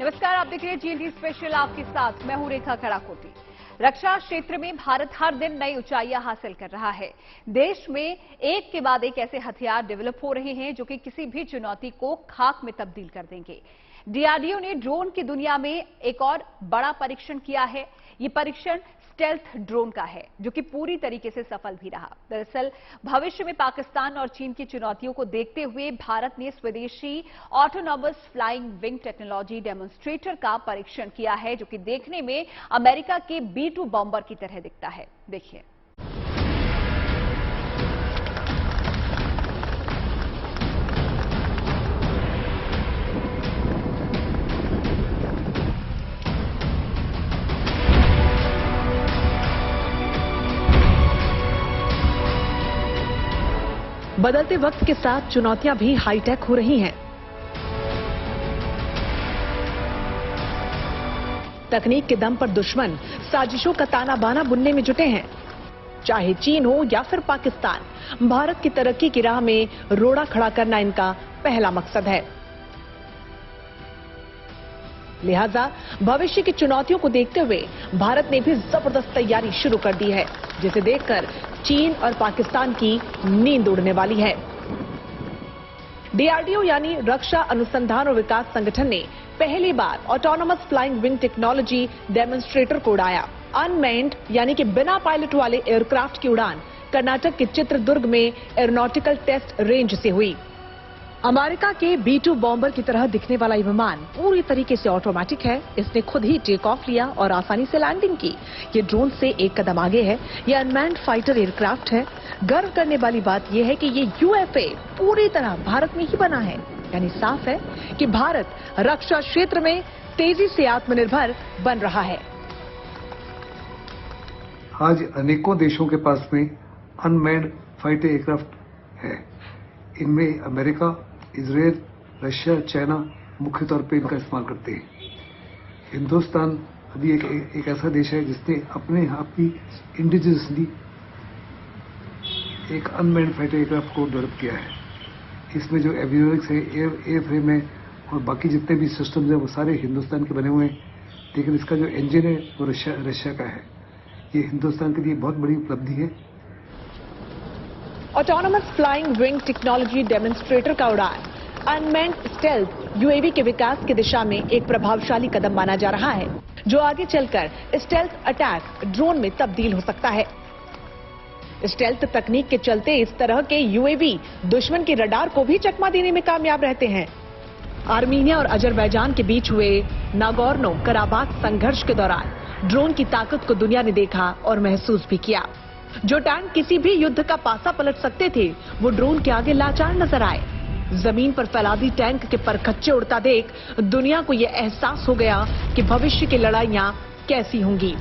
नमस्कार, आप देख रहे हैं जीएनडी स्पेशल। आपके साथ मैं हूं रेखा खड़ाकोटी। रक्षा क्षेत्र में भारत हर दिन नई ऊंचाइयां हासिल कर रहा है। देश में एक के बाद एक ऐसे हथियार डेवलप हो रहे हैं जो कि किसी भी चुनौती को खाक में तब्दील कर देंगे। डीआरडीओ ने ड्रोन की दुनिया में एक और बड़ा परीक्षण किया है। ये परीक्षण स्टेल्थ ड्रोन का है, जो कि पूरी तरीके से सफल भी रहा। दरअसल भविष्य में पाकिस्तान और चीन की चुनौतियों को देखते हुए भारत ने स्वदेशी autonomous flying wing technology demonstrator का परीक्षण किया है, जो कि देखने में अमेरिका के B-2 बॉम्बर की तरह दिखता है। देखिए। बदलते वक्त के साथ चुनौतियां भी हाईटेक हो रही हैं। तकनीक के दम पर दुश्मन साजिशों का ताना बाना बुनने में जुटे हैं। चाहे चीन हो या फिर पाकिस्तान, भारत की तरक्की की राह में रोड़ा खड़ा करना इनका पहला मकसद है। लिहाजा भविष्य की चुनौतियों को देखते हुए भारत ने भी जबरदस्त तैयारी शुरू कर दी है, जिसे देखकर चीन और पाकिस्तान की नींद उड़ने वाली है। डीआरडीओ यानी रक्षा अनुसंधान और विकास संगठन ने पहली बार autonomous flying wing technology demonstrator को उड़ाया। अनमैन्ड यानी कि बिना पायलट वाले एयरक्राफ्ट की उड़ान कर्नाटक के चित्रदुर्ग में एरोनॉटिकल टेस्ट रेंज से हुई। अमेरिका के B-2 बॉम्बर की तरह दिखने वाला ये विमान पूरी तरीके से ऑटोमेटिक है। इसने खुद ही टेक ऑफ लिया और आसानी से लैंडिंग की। ये ड्रोन से एक कदम आगे है। ये अनमैन्ड फाइटर एयरक्राफ्ट है। गर्व करने वाली बात यह है कि ये UFA पूरी तरह भारत में ही बना है। यानी साफ है कि भारत रक्षा क्षेत्र में तेजी से आत्मनिर्भर बन रहा है। आज अनेकों देशों के पास में अनमैन्ड फाइटर एयरक्राफ्ट है। इनमें अमेरिका, इजराइल, रशिया, चाइना मुख्य तौर पे इनका इस्तेमाल करते हैं। हिंदुस्तान अभी एक ऐसा देश है जिसने अपने आप ही इंडिजिनसली एक अनमैन्ड फाइटर एयरक्राफ्ट को डेवलप किया है। इसमें जो एवियोनिक्स है, एयर फ्रेम है और बाकी जितने भी सिस्टम्स हैं वो सारे हिंदुस्तान के बने हुए हैं। लेकिन इसका जो इंजन है वो रशिया का है। ये हिंदुस्तान के लिए बहुत बड़ी उपलब्धि है। Autonomous flying wing technology demonstrator का उड़ान अनमैन्ड स्टेल्थ UAV के विकास की दिशा में एक प्रभावशाली कदम माना जा रहा है, जो आगे चलकर स्टेल्थ अटैक ड्रोन में तब्दील हो सकता है। स्टेल्थ तकनीक के चलते इस तरह के UAV दुश्मन के रडार को भी चकमा देने में कामयाब रहते हैं। आर्मीनिया और अजरबैजान के बीच हुए नागोर्नो कराबाख संघर्ष के दौरान ड्रोन की ताकत को दुनिया ने देखा और महसूस भी किया। जो टैंक किसी भी युद्ध का पासा पलट सकते थे, वो ड्रोन के आगे लाचार नजर आए। जमीन पर फैलादी टैंक के परखच्चे उड़ता देख दुनिया को यह एहसास हो गया कि भविष्य की लड़ाइयां कैसी होंगी।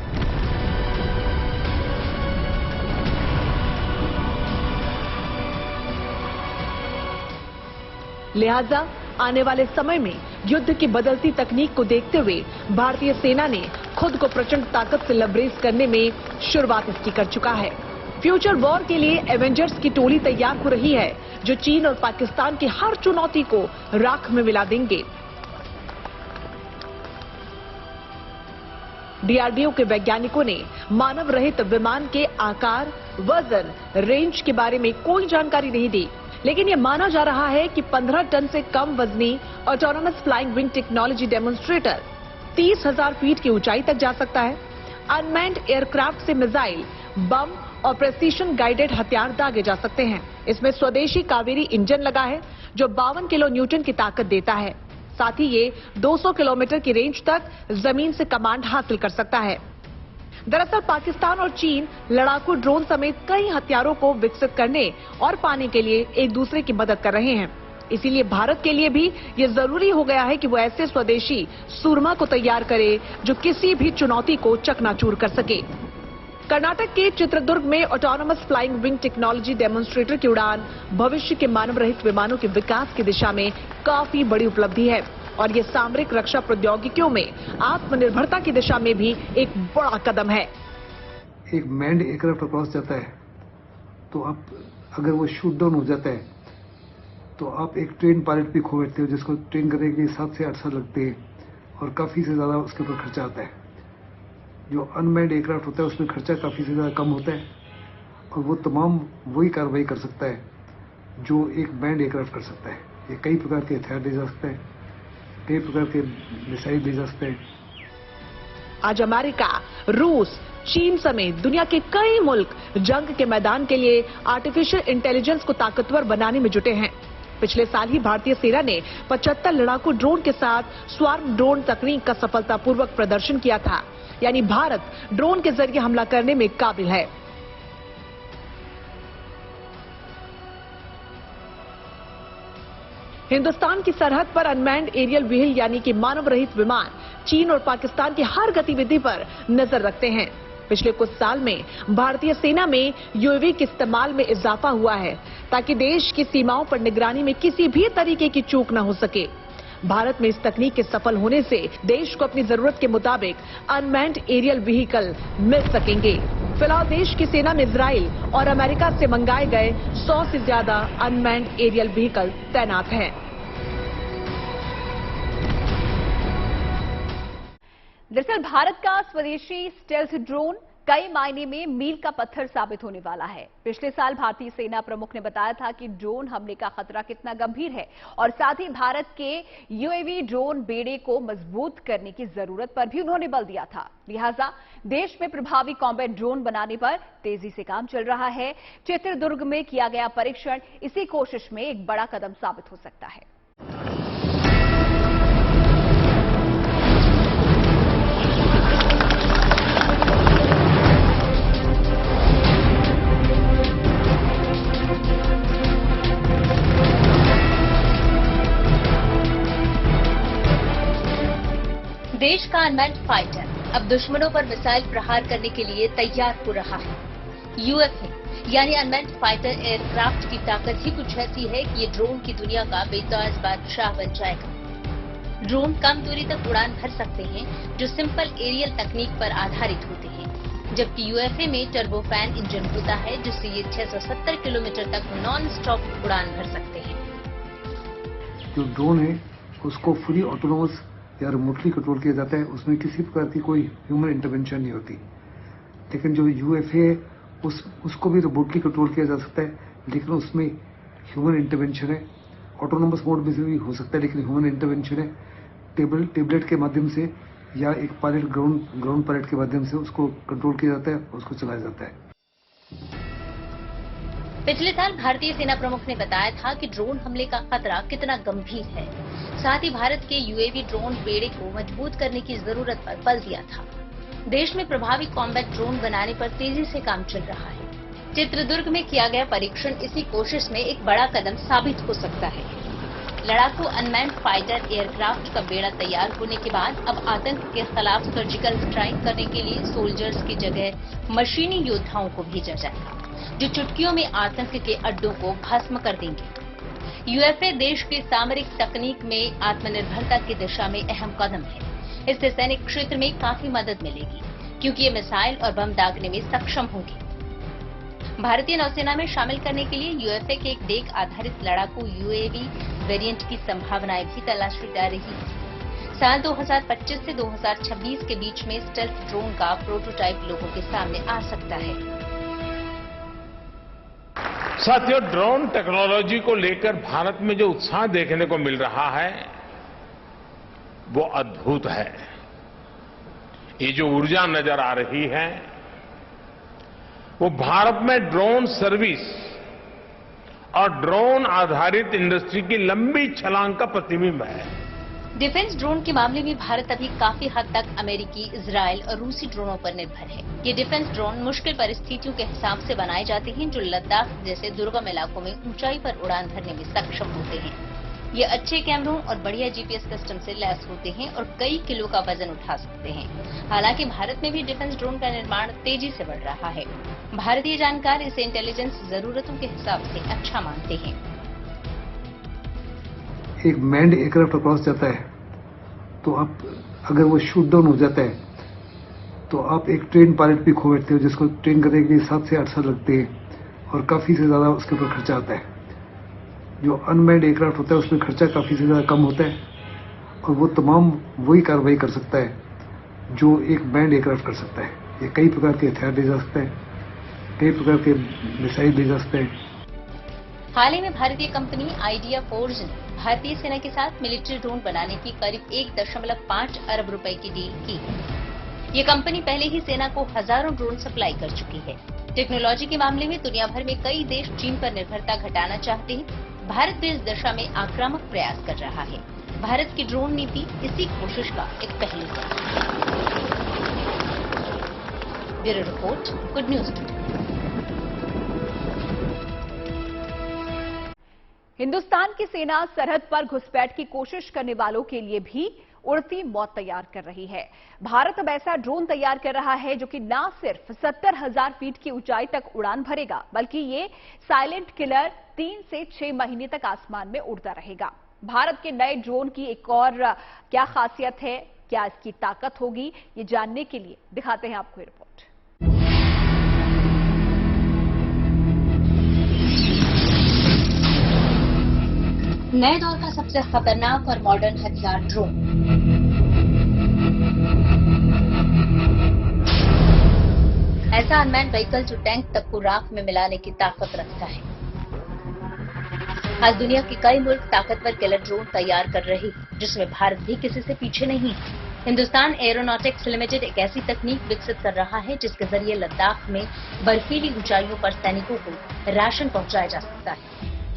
लिहाजा आने वाले समय में युद्ध की बदलती तकनीक को देखते हुए भारतीय सेना ने खुद को प्रचंड ताकत से लबरेज करने में शुरुआत इसकी कर चुका है। फ्यूचर वॉर के लिए एवेंजर्स की टोली तैयार हो रही है, जो चीन और पाकिस्तान की हर चुनौती को राख में मिला देंगे। डीआरडीओ के वैज्ञानिकों ने मानव रहित विमान के आकार, वजन, रेंज के बारे में कोई जानकारी नहीं दी, लेकिन यह माना जा रहा है कि 15 टन से कम वजनी autonomous flying wing technology demonstrator 30,000 feet की ऊंचाई तक जा सकता है। अनमैन्ड एयरक्राफ्ट से मिसाइल, बम और प्रेसिशन गाइडेड हथियार दागे जा सकते हैं। इसमें स्वदेशी कावेरी इंजन लगा है, जो 52 किलो न्यूटन की ताकत देता है। साथ ही ये 200 किलोमीटर की रेंज तक जमीन से कमांड हासिल कर सकता है। दरअसल पाकिस्तान और चीन लड़ाकू ड्रोन समेत कई हथियारों को विकसित करने और पाने के लिए एक दूसरे की मदद कर रहे हैं। इसीलिए भारत के लिए भी ये जरूरी हो गया है कि वो ऐसे स्वदेशी सूरमा को तैयार करे जो किसी भी चुनौती को चकनाचूर कर सके। कर्नाटक के चित्रदुर्ग में autonomous flying wing technology demonstrator की उड़ान भविष्य के मानव रहित विमानों के विकास की दिशा में काफी बड़ी उपलब्धि है और ये सामरिक रक्षा प्रौद्योगिकियों में आत्मनिर्भरता की दिशा में भी एक बड़ा कदम है। एक मैन्ड एयरक्राफ्ट क्रॉस जाता है तो आप अगर वो शूट डाउन हो जाता है तो आप एक ट्रेन पायलट भी खो बैठते हो, जिसको ट्रेन करने के लिए 7 से 8 साल लगते हैं। और काफ़ी से ज़्यादा उसके ऊपर खर्चा आता है। जो अनमैन्ड एयरक्राफ्ट होता है उसमें खर्चा काफ़ी से ज़्यादा कम होता है और वो तमाम वही कार्रवाई कर सकता है जो एक मैन्ड एयरक्राफ्ट कर सकता है। ये कई प्रकार के हथियार ले जा सकता है, कई प्रकार के मिसाइल ले जा सकते हैं। आज अमेरिका, रूस, चीन समेत दुनिया के कई मुल्क जंग के मैदान के लिए आर्टिफिशियल इंटेलिजेंस को ताकतवर बनाने में जुटे हैं। पिछले साल ही भारतीय सेना ने 75 लड़ाकू ड्रोन के साथ स्वार्म ड्रोन तकनीक का सफलतापूर्वक प्रदर्शन किया था। यानी भारत ड्रोन के जरिए हमला करने में काबिल है। हिंदुस्तान की सरहद पर अनमैन्ड एरियल व्हीकल यानी कि मानव रहित विमान चीन और पाकिस्तान की हर गतिविधि पर नजर रखते हैं। पिछले कुछ साल में भारतीय सेना में यूएवी के इस्तेमाल में इजाफा हुआ है ताकि देश की सीमाओं पर निगरानी में किसी भी तरीके की चूक न हो सके। भारत में इस तकनीक के सफल होने से देश को अपनी जरूरत के मुताबिक अनमैन्ड एरियल व्हीकल मिल सकेंगे। फिलहाल देश की सेना में इजराइल और अमेरिका से मंगाए गए 100 से ज्यादा अनमैन्ड एरियल व्हीकल तैनात हैं। दरअसल भारत का स्वदेशी स्टेल्थ ड्रोन कई मायने में मील का पत्थर साबित होने वाला है। पिछले साल भारतीय सेना प्रमुख ने बताया था कि ड्रोन हमले का खतरा कितना गंभीर है और साथ ही भारत के यूएवी ड्रोन बेड़े को मजबूत करने की जरूरत पर भी उन्होंने बल दिया था। लिहाजा देश में प्रभावी कॉम्बैट ड्रोन बनाने पर तेजी से काम चल रहा है। चित्रदुर्ग में किया गया परीक्षण इसी कोशिश में एक बड़ा कदम साबित हो सकता है। देश का अनमैन्ड फाइटर अब दुश्मनों पर मिसाइल प्रहार करने के लिए तैयार हो रहा है। यूएफए यानी अनमैन्ड फाइटर एयरक्राफ्ट की ताकत ही कुछ ऐसी है कि ये ड्रोन की दुनिया का बेताज बादशाह बन जाएगा। ड्रोन कम दूरी तक उड़ान भर सकते हैं जो सिंपल एरियल तकनीक पर आधारित होते हैं, जबकि यूएफए में टर्बोफैन इंजन होता है जिससे ये 670 किलोमीटर तक नॉन स्टॉप उड़ान भर सकते हैं। जो ड्रोन है उसको फुली ऑटोनोमस या रिमोटली कंट्रोल किया जाता है, उसमें किसी प्रकार की कोई ह्यूमन इंटरवेंशन नहीं होती। लेकिन जो यूएफए है उसको भी रिमोटली कंट्रोल किया जा सकता है, लेकिन उसमें ह्यूमन इंटरवेंशन है। ऑटोनोमस मोड में से भी हो सकता है लेकिन ह्यूमन इंटरवेंशन है। टेबलेट के माध्यम से या एक पायलट ग्राउंड पायलट के माध्यम से उसको कंट्रोल किया जाता है, उसको चलाया जाता है। पिछले साल भारतीय सेना प्रमुख ने बताया था कि ड्रोन हमले का खतरा कितना गंभीर है। साथ ही भारत के यूएवी ड्रोन बेड़े को मजबूत करने की जरूरत पर बल दिया था। देश में प्रभावी कॉम्बैट ड्रोन बनाने पर तेजी से काम चल रहा है। चित्रदुर्ग में किया गया परीक्षण इसी कोशिश में एक बड़ा कदम साबित हो सकता है। लड़ाकू अनमैन्ड फाइटर एयरक्राफ्ट का बेड़ा तैयार होने के बाद अब आतंक के खिलाफ सर्जिकल स्ट्राइक करने के लिए सोल्जर्स की जगह मशीनी योद्धाओं को भेजा जाएगा जो चुटकियों में आतंक के अड्डों को भस्म कर देंगे। यूएफए देश की सामरिक तकनीक में आत्मनिर्भरता की दिशा में अहम कदम है। इससे सैनिक क्षेत्र में काफी मदद मिलेगी क्योंकि ये मिसाइल और बम दागने में सक्षम होंगे। भारतीय नौसेना में शामिल करने के लिए यूएफए के एक डेक आधारित लड़ाकू यूएवी वेरिएंट की संभावनाएं भी तलाशी जा रही है। साल 2025 से 2026 के बीच में स्टेल्थ ड्रोन का प्रोटोटाइप लोगों के सामने आ सकता है। साथियों, ड्रोन टेक्नोलॉजी को लेकर भारत में जो उत्साह देखने को मिल रहा है वो अद्भुत है। ये जो ऊर्जा नजर आ रही है वो भारत में ड्रोन सर्विस और ड्रोन आधारित इंडस्ट्री की लंबी छलांग का प्रतिबिंब है। डिफेंस ड्रोन के मामले में भारत अभी काफी हद तक अमेरिकी, इजरायल और रूसी ड्रोनों पर निर्भर है। ये डिफेंस ड्रोन मुश्किल परिस्थितियों के हिसाब से बनाए जाते हैं जो लद्दाख जैसे दुर्गम इलाकों में ऊंचाई पर उड़ान भरने में सक्षम होते हैं। ये अच्छे कैमरों और बढ़िया जीपीएस सिस्टम से लैस होते हैं और कई किलो का वजन उठा सकते हैं। हालांकि भारत में भी डिफेंस ड्रोन का निर्माण तेजी से बढ़ रहा है। भारतीय जानकार इसे इंटेलिजेंस जरूरतों के हिसाब से अच्छा मानते हैं। एक मैन्ड एयरक्राफ्ट क्रॉस जाता है तो आप अगर वो शूट डाउन हो जाता है तो आप एक ट्रेन पायलट भी खो बैठते हो जिसको ट्रेन करने के लिए 7 से 8 साल लगते हैं और काफी से ज्यादा उसके ऊपर खर्चा आता है। जो अनमैन्ड एयरक्राफ्ट होता है उसमें खर्चा काफी से ज्यादा कम होता है और वो तमाम वही कार्रवाई कर सकता है जो एक बैंड एयरक्राफ्ट कर सकता है। ये कई प्रकार के हथियार ले जा सकता है, कई प्रकार के मिसाइल ले जा सकता है। हाल ही में भारतीय कंपनी आइडिया फोर्ज ने भारतीय सेना के साथ मिलिट्री ड्रोन बनाने की करीब 1.5 अरब रुपए की डील की। ये कंपनी पहले ही सेना को हजारों ड्रोन सप्लाई कर चुकी है। टेक्नोलॉजी के मामले में दुनिया भर में कई देश चीन पर निर्भरता घटाना चाहते हैं। भारत भी इस दिशा में आक्रामक प्रयास कर रहा है। भारत की ड्रोन नीति इसी कोशिश का एक पहलू है। Bureau report, good news today. Hindustan की सेना सरहद पर घुसपैठ की कोशिश करने वालों के लिए भी उड़ती मौत तैयार कर रही है। भारत अब ऐसा ड्रोन तैयार कर रहा है जो कि न सिर्फ 70,000 फीट की ऊंचाई तक उड़ान भरेगा, बल्कि ये साइलेंट किलर 3 से 6 महीने तक आसमान में उड़ता रहेगा। भारत के नए ड्रोन की एक और क्या खासियत है, क्या इसकी ताकत होगी, ये जानने के लिए दिखाते हैं आपको रिपोर्ट। नए दौर का सबसे खतरनाक और मॉडर्न हथियार ड्रोन। ऐसा अनमैन्ड व्हीकल जो टैंक तक को राख में मिलाने की ताकत रखता है। आज दुनिया के कई मुल्क ताकतवर किलर ड्रोन तैयार कर रहे हैं, जिसमें भारत भी किसी से पीछे नहीं है। हिंदुस्तान एरोनॉटिक्स लिमिटेड एक ऐसी तकनीक विकसित कर रहा है जिसके जरिए लद्दाख में बर्फीली ऊंचाइयों पर सैनिकों को राशन पहुंचाया जा सकता है,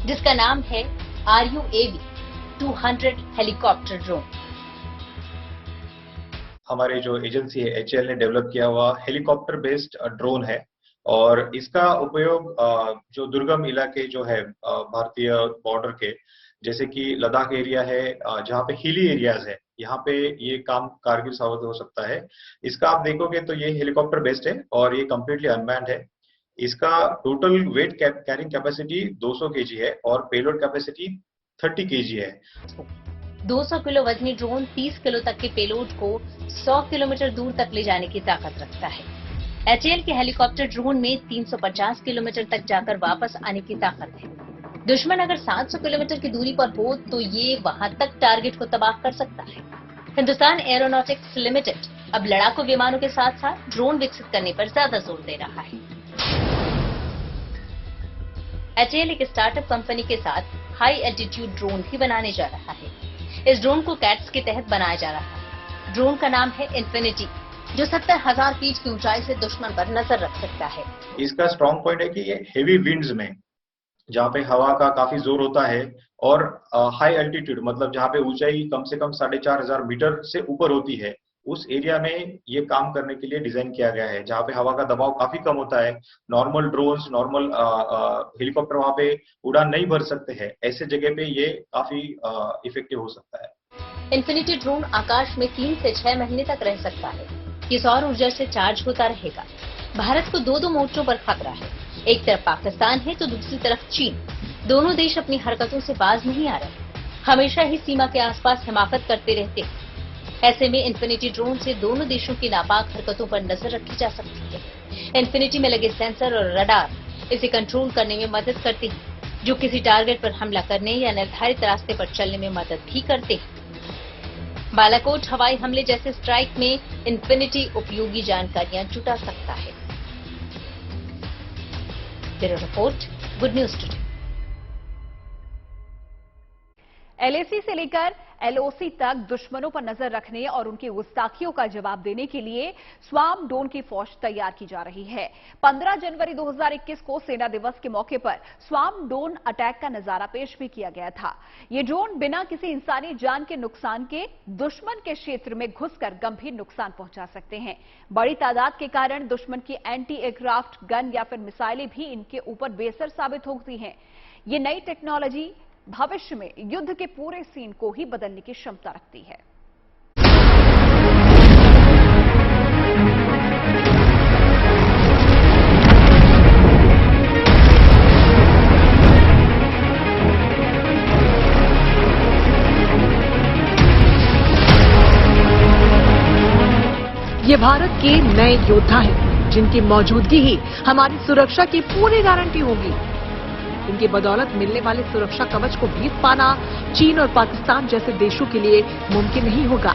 जिसका नाम है RUAV 200 हेलीकॉप्टर ड्रोन। हमारे जो एजेंसी है HAL ने डेवलप किया हुआ हेलीकॉप्टर बेस्ड ड्रोन है और इसका उपयोग जो दुर्गम इलाके जो है भारतीय बॉर्डर के, जैसे कि लद्दाख एरिया है, जहाँ पे हिली एरियाज है, यहाँ पे ये काम कारगर साबित हो सकता है। इसका आप देखोगे तो ये हेलीकॉप्टर बेस्ड है और ये कम्प्लीटली अनमैन्ड है। इसका total weight carrying capacity 200 kg है और पेलोड कैपेसिटी 30 kg है। 200 किलो वजनी ड्रोन 30 किलो तक के पेलोड को 100 किलोमीटर दूर तक ले जाने की ताकत रखता है। HAL के हेलीकॉप्टर ड्रोन में 350 किलोमीटर तक जाकर वापस आने की ताकत है। दुश्मन अगर 700 किलोमीटर की दूरी पर हो तो ये वहां तक टारगेट को तबाह कर सकता है। हिंदुस्तान एरोनॉटिक्स लिमिटेड अब लड़ाकू विमानों के साथ साथ ड्रोन विकसित करने पर ज्यादा जोर दे रहा है। HAL एक स्टार्टअप कंपनी के साथ हाई एल्टीट्यूड ड्रोन भी बनाने जा रहा है। इस ड्रोन को कैट्स के तहत बनाया जा रहा है। ड्रोन का नाम है इन्फिनिटी, जो 70,000 फीट की ऊंचाई से दुश्मन पर नजर रख सकता है। इसका स्ट्रॉन्ग पॉइंट है कि ये हेवी विंड्स में, जहाँ पे हवा का काफी जोर होता है और हाई एल्टीट्यूड मतलब जहाँ पे ऊंचाई कम से कम 4,500 मीटर से ऊपर होती है, उस एरिया में ये काम करने के लिए डिजाइन किया गया है, जहाँ पे हवा का दबाव काफी कम होता है। नॉर्मल ड्रोन्स, नॉर्मल हेलीकॉप्टर वहाँ पे उड़ान नहीं भर सकते हैं। ऐसे जगह पे ये काफी इफेक्टिव हो सकता है। इन्फिनिटी ड्रोन आकाश में 3 से 6 महीने तक रह सकता है। ये सौर ऊर्जा से चार्ज होता रहेगा। भारत को 2 मोर्चों पर खतरा है। एक तरफ पाकिस्तान है तो दूसरी तरफ चीन। दोनों देश अपनी हरकतों से बाज नहीं आ रहे, हमेशा ही सीमा के आसपास हिमाकत करते रहते हैं। ऐसे में इन्फिनिटी ड्रोन से दोनों देशों की नापाक हरकतों पर नजर रखी जा सकती है। इन्फिनिटी में लगे सेंसर और रडार इसे कंट्रोल करने में मदद करते हैं, जो किसी टारगेट पर हमला करने या निर्धारित रास्ते पर चलने में मदद भी करते हैं। बालाकोट हवाई हमले जैसे स्ट्राइक में इन्फिनिटी उपयोगी जानकारियां जुटा सकता है। Bureau report, good news today. LAC से लेकर LOC तक दुश्मनों पर नजर रखने और उनकी गुस्ताखियों का जवाब देने के लिए स्वार्म ड्रोन की फौज तैयार की जा रही है। 15 जनवरी 2021 को सेना दिवस के मौके पर स्वार्म ड्रोन अटैक का नजारा पेश भी किया गया था। ये ड्रोन बिना किसी इंसानी जान के नुकसान के दुश्मन के क्षेत्र में घुसकर गंभीर नुकसान पहुंचा सकते हैं। बड़ी तादाद के कारण दुश्मन की एंटी एयरक्राफ्ट गन या फिर मिसाइलें भी इनके ऊपर बेअसर साबित होती हैं। ये नई टेक्नोलॉजी भविष्य में युद्ध के पूरे सीन को ही बदलने की क्षमता रखती है। ये भारत के नए योद्धा हैं, जिनकी मौजूदगी ही हमारी सुरक्षा की पूरी गारंटी होगी। इनकी बदौलत मिलने वाले सुरक्षा कवच को भीत पाना चीन और पाकिस्तान जैसे देशों के लिए मुमकिन नहीं होगा।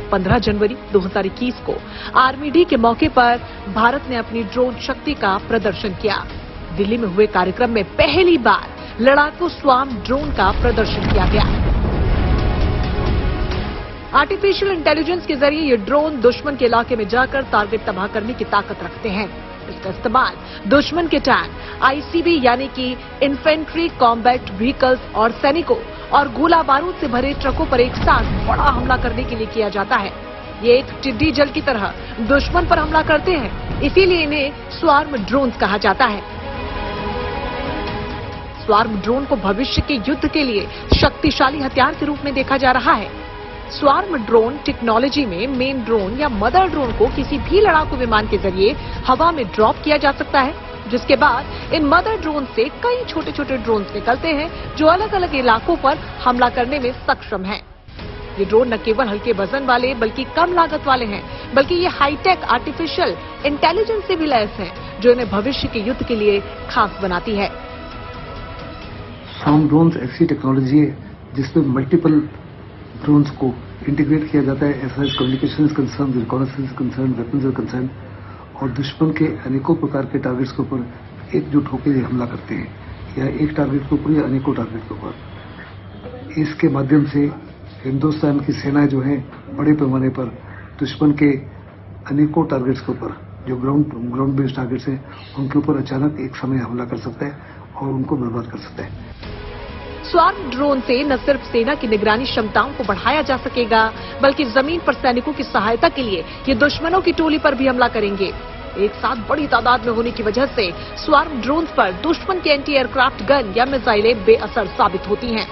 15 जनवरी 2021 को आर्मी डे के मौके पर भारत ने अपनी ड्रोन शक्ति का प्रदर्शन किया। दिल्ली में हुए कार्यक्रम में पहली बार लड़ाकू स्वार्म ड्रोन का प्रदर्शन किया गया। आर्टिफिशियल इंटेलिजेंस के जरिए ये ड्रोन दुश्मन के इलाके में जाकर टारगेट तबाह करने की ताकत रखते हैं। इसका इस्तेमाल दुश्मन के टैंक, आईसीबी यानी कि इन्फेंट्री कॉम्बैट व्हीकल्स और सैनिकों और गोला बारूद से भरे ट्रकों पर एक साथ बड़ा हमला करने के लिए किया जाता है। ये एक टिड्डी जल की तरह दुश्मन पर हमला करते हैं, इसीलिए इन्हें स्वार्म ड्रोन्स कहा जाता है। स्वार्म ड्रोन को भविष्य के युद्ध के लिए शक्तिशाली हथियार के रूप में देखा जा रहा है। स्वार्म ड्रोन टेक्नोलॉजी में मेन ड्रोन या मदर ड्रोन को किसी भी लड़ाकू विमान के जरिए हवा में ड्रॉप किया जा सकता है, जिसके बाद इन मदर ड्रोन से कई छोटे छोटे ड्रोन्स निकलते हैं जो अलग अलग इलाकों पर हमला करने में सक्षम हैं। ये ड्रोन न केवल हल्के वजन वाले बल्कि कम लागत वाले हैं, बल्कि ये हाईटेक आर्टिफिशियल इंटेलिजेंस से भी लैस हैं, जो इन्हें भविष्य के युद्ध के लिए खास बनाती है। स्वार्म ड्रोन्स ऐसी टेक्नोलॉजी है जिसमें मल्टीपल ड्रोन्स को इंटीग्रेट किया जाता है, as communication is concern, reconnaissance concern, weapons are concern, और दुश्मन के अनेकों प्रकार के टारगेट्स के ऊपर एकजुट होकर हमला करते हैं, या एक टारगेट के ऊपर या अनेकों टारगेट के ऊपर। इसके माध्यम से हिंदुस्तान की सेनाएं जो है बड़े पैमाने पर दुश्मन के अनेकों टारगेट्स के ऊपर, जो ग्राउंड बेस्ड टारगेट्स हैं, उनके ऊपर अचानक एक समय हमला कर सकता है और उनको बर्बाद कर सकता है। स्वार्म ड्रोन से न सिर्फ सेना की निगरानी क्षमताओं को बढ़ाया जा सकेगा, बल्कि जमीन पर सैनिकों की सहायता के लिए ये दुश्मनों की टोली पर भी हमला करेंगे। एक साथ बड़ी तादाद में होने की वजह से स्वार्म ड्रोन पर दुश्मन के एंटी एयरक्राफ्ट गन या मिसाइलें बेअसर साबित होती हैं।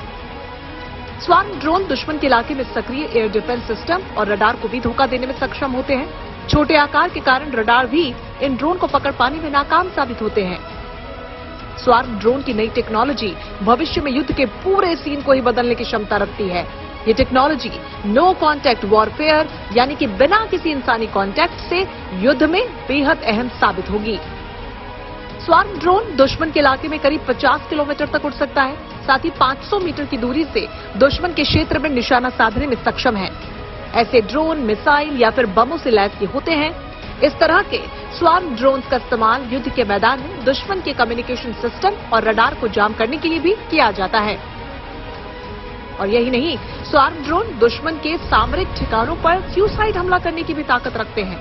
स्वार्म ड्रोन दुश्मन के इलाके में सक्रिय एयर डिफेंस सिस्टम और रडार को भी धोखा देने में सक्षम होते हैं। छोटे आकार के कारण रडार भी इन ड्रोन को पकड़ पाने में नाकाम साबित होते हैं। स्वार्म ड्रोन की नई टेक्नोलॉजी भविष्य में युद्ध के पूरे सीन को ही बदलने की क्षमता रखती है। ये टेक्नोलॉजी नो कांटेक्ट वॉरफेयर यानी कि बिना किसी इंसानी कांटेक्ट से युद्ध में बेहद अहम साबित होगी। स्वार्म ड्रोन दुश्मन के इलाके में करीब 50 किलोमीटर तक उड़ सकता है, साथ ही 500 मीटर की दूरी से दुश्मन के क्षेत्र में निशाना साधने में सक्षम है। ऐसे ड्रोन मिसाइल या फिर बमों से लैस होते हैं। इस तरह के स्वार्म ड्रोन्स का इस्तेमाल युद्ध के मैदान में दुश्मन के कम्युनिकेशन सिस्टम और रडार को जाम करने के लिए भी किया जाता है। और यही नहीं, स्वार्म ड्रोन दुश्मन के सामरिक ठिकानों पर सुसाइड हमला करने की भी ताकत रखते हैं।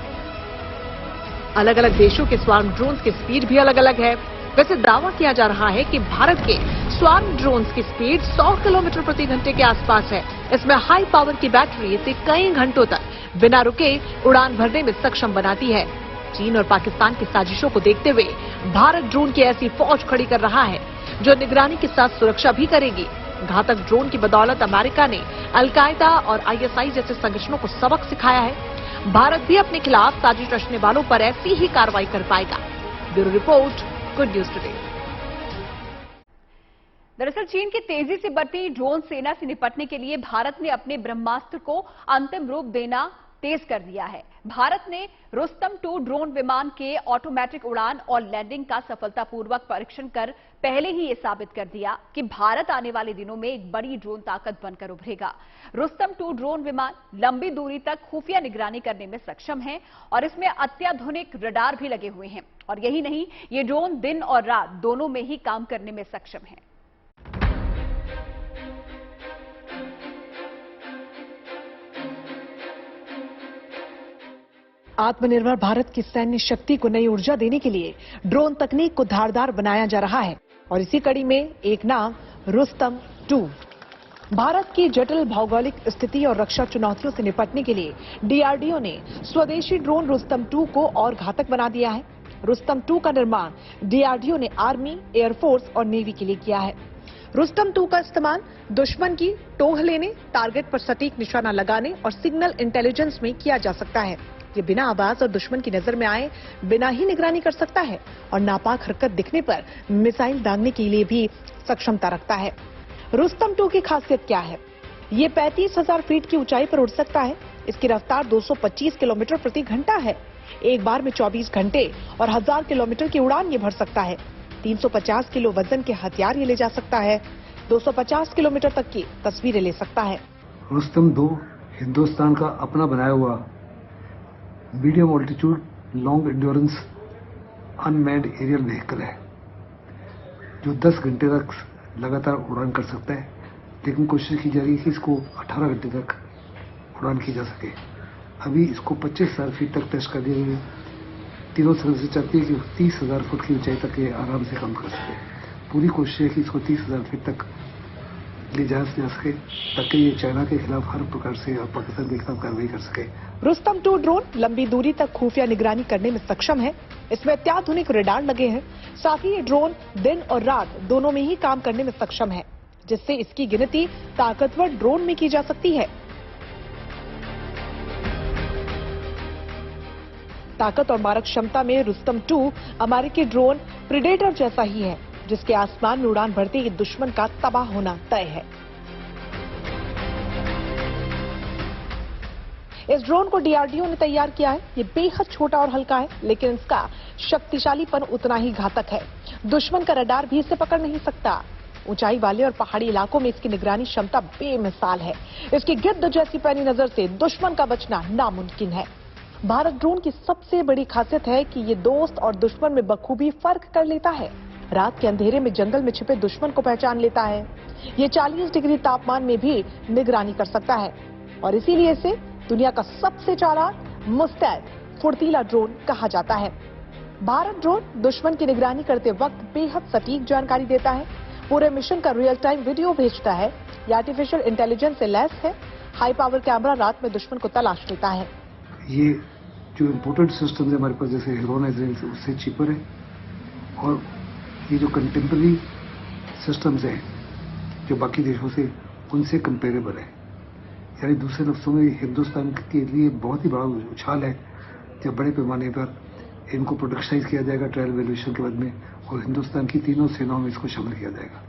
अलग अलग देशों के स्वार्म ड्रोन्स की स्पीड भी अलग अलग है। वैसे दावा किया जा रहा है कि भारत के स्वार्म ड्रोन्स की स्पीड 100 किलोमीटर प्रति घंटे के आसपास है। इसमें हाई पावर की बैटरी इसे कई घंटों तक बिना रुके उड़ान भरने में सक्षम बनाती है। चीन और पाकिस्तान की साजिशों को देखते हुए भारत ड्रोन की ऐसी फौज खड़ी कर रहा है जो निगरानी के साथ सुरक्षा भी करेगी। घातक ड्रोन की बदौलत अमेरिका ने अलकायदा और आईएसआई जैसे संगठनों को सबक सिखाया है। भारत भी अपने खिलाफ साजिश रचने वालों पर ऐसी ही कार्रवाई कर पाएगा। Bureau report, good news today. दरअसल चीन की तेजी से बढ़ती ड्रोन सेना से निपटने के लिए भारत ने अपने ब्रह्मास्त्र को अंतिम रूप देना तेज कर दिया है। भारत ने रुस्तम 2 ड्रोन विमान के ऑटोमेटिक उड़ान और लैंडिंग का सफलतापूर्वक परीक्षण कर पहले ही ये साबित कर दिया कि भारत आने वाले दिनों में एक बड़ी ड्रोन ताकत बनकर उभरेगा। रुस्तम 2 ड्रोन विमान लंबी दूरी तक खुफिया निगरानी करने में सक्षम है और इसमें अत्याधुनिक रडार भी लगे हुए हैं। और यही नहीं, ये ड्रोन दिन और रात दोनों में ही काम करने में सक्षम है। आत्मनिर्भर भारत की सैन्य शक्ति को नई ऊर्जा देने के लिए ड्रोन तकनीक को धारदार बनाया जा रहा है और इसी कड़ी में एक नाम रुस्तम 2। भारत की जटिल भौगोलिक स्थिति और रक्षा चुनौतियों से निपटने के लिए डीआरडीओ ने स्वदेशी ड्रोन रुस्तम 2 को और घातक बना दिया है। रुस्तम 2 का निर्माण डीआरडीओ ने आर्मी, एयरफोर्स और नेवी के लिए किया है। रुस्तम 2 का इस्तेमाल दुश्मन की टोह लेने, टारगेट पर सटीक निशाना लगाने और सिग्नल इंटेलिजेंस में किया जा सकता है। ये बिना आवाज और दुश्मन की नजर में आए बिना ही निगरानी कर सकता है और नापाक हरकत दिखने पर मिसाइल दागने के लिए भी सक्षमता रखता है। रुस्तम 2 की खासियत क्या है? ये 35,000 फीट की ऊंचाई पर उड़ सकता है। इसकी रफ्तार 225 किलोमीटर प्रति घंटा है। एक बार में 24 घंटे और 1000 किलोमीटर की उड़ान ये भर सकता है। 350 किलो वजन के हथियार ये ले जा सकता है। 250 किलोमीटर तक की तस्वीरें ले सकता है। रुस्तम 2 हिंदुस्तान का अपना बनाया हुआ medium altitude long endurance unmanned aerial vehicle है, जो 10 घंटे तक लगातार उड़ान कर सकता है। लेकिन कोशिश की जा रही है कि इसको 18 घंटे तक उड़ान की जा सके। अभी इसको 25,000 फीट तक टेस्ट कर दिया गया। तीनों सर्विसेज चाहती है कि 30,000 फुट की ऊंचाई तक ये आराम से कम कर सके। पूरी कोशिश है कि इसको 30,000 फीट तक ले जा सके, ताकि ये चाइना के खिलाफ हर प्रकार से और पाकिस्तान के खिलाफ कार्रवाई कर सके। रुस्तम 2 ड्रोन लंबी दूरी तक खुफिया निगरानी करने में सक्षम है। इसमें अत्याधुनिक रडार लगे हैं। साथ ही ये ड्रोन दिन और रात दोनों में ही काम करने में सक्षम है, जिससे इसकी गिनती ताकतवर ड्रोन में की जा सकती है। ताकत और मारक क्षमता में रुस्तम 2 अमेरिकी ड्रोन प्रेडेटर जैसा ही है, जिसके आसमान में उड़ान भरते ही दुश्मन का तबाह होना तय है। इस ड्रोन को डीआरडीओ ने तैयार किया है। ये बेहद छोटा और हल्का है, लेकिन इसका शक्तिशालीपन उतना ही घातक है। दुश्मन का रडार भी इसे पकड़ नहीं सकता। ऊंचाई वाले और पहाड़ी इलाकों में इसकी निगरानी क्षमता बेमिसाल है। इसकी गिद्ध जैसी पैनी नजर से दुश्मन का बचना नामुमकिन है। भारत ड्रोन की सबसे बड़ी खासियत है कि ये दोस्त और दुश्मन में बखूबी फर्क कर लेता है। रात के अंधेरे में जंगल में छिपे दुश्मन को पहचान लेता है। ये 40 डिग्री तापमान में भी निगरानी कर सकता है और इसीलिए इसे दुनिया का सबसे चालाक, मुस्तैद, फुर्तीला ड्रोन कहा जाता है। भारत ड्रोन दुश्मन की निगरानी करते वक्त बेहद सटीक जानकारी देता है। पूरे मिशन का रियल टाइम वीडियो भेजता है। ये आर्टिफिशियल इंटेलिजेंस से लैस है। हाई पावर कैमरा रात में दुश्मन को तलाश लेता है। ये जो इम्पोर्टेड सिस्टम है हमारे पास, जैसे हेरोन इजराइल से, उससे चीपर है। और ये जो कंटेम्प्रेरी सिस्टम्स हैं जो बाकी देशों से, उनसे कंपेरेबल है। यानी दूसरे लफ्जों में हिंदुस्तान के लिए बहुत ही बड़ा उछाल है जब बड़े पैमाने पर इनको प्रोडक्शनाइज किया जाएगा ट्रायल वैल्यूएशन के बाद में, और हिंदुस्तान की तीनों सेनाओं में इसको शामिल किया जाएगा।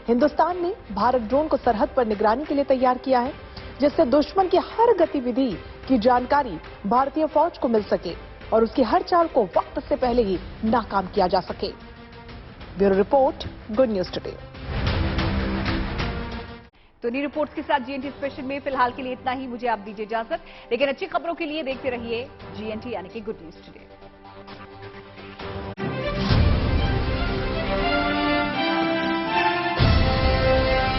हिंदुस्तान ने भारत ड्रोन को सरहद पर निगरानी के लिए तैयार किया है, जिससे दुश्मन की हर गतिविधि की जानकारी भारतीय फौज को मिल सके और उसकी हर चाल को वक्त से पहले ही नाकाम किया जा सके। Bureau report, good news today. तो इन रिपोर्ट्स के साथ जीएनटी स्पेशल में फिलहाल के लिए इतना ही। मुझे आप दीजिए इजाजत, लेकिन अच्छी खबरों के लिए देखते रहिए जीएनटी यानी कि गुड न्यूज टुडे।